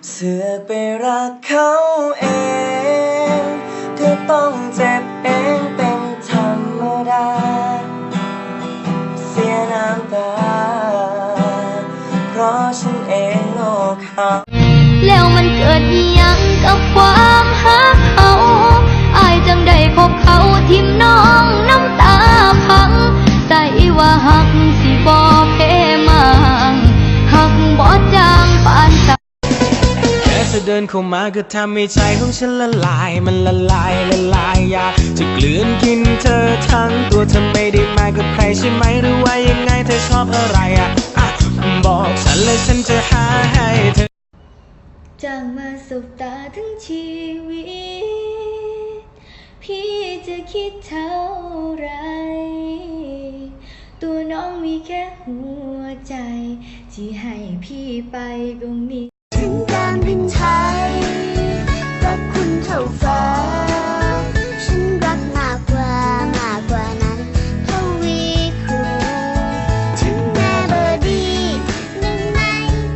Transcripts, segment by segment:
เสือกไปรักเขาเองก็ต้องเจ็บเองเป็นธรรมดาเสียน้ำตาเพราะฉันเองโง่เขาแล้วมันเกิดอิหยังกับความหักเขาอายจังได้พบเขาทิมน้องน้ำตาพังใส่ว่าหักสิบ่เพมังหักบ่จางปานตาแค่เธอเดินเข้ามาก็ทำให้ใจของฉันละลายมันละลายอยากจะกลืนกินเธอทั้งตัวเธอไม่ได้มากับใครใช่ไหมหรือว่ายังไงเธอชอบอะไรบอกฉันเลยฉันจะหาให้เธอจางมาสบตาทั้งชีวิตพี่จะคิดเท่าไรตัวน้องมีแค่หัวใจที่ให้พี่ไปก็มีถึงการบินไทยรักคุณเท่าฟ้าฉันรักมากกว่านั้นเท่าวีคูถึงแม่เบอร์ดีหนึ่งใน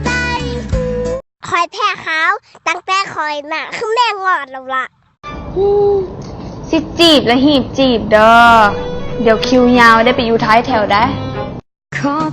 ใจหูคอยแพ้เขาตั้งแต่คอยมาคือแม่งอดแล้วล่ะสิจีบและหีบจีบเด้อเดี๋ยวคิวยาวได้ไปอยู่ท้ายแถวได้ขอบ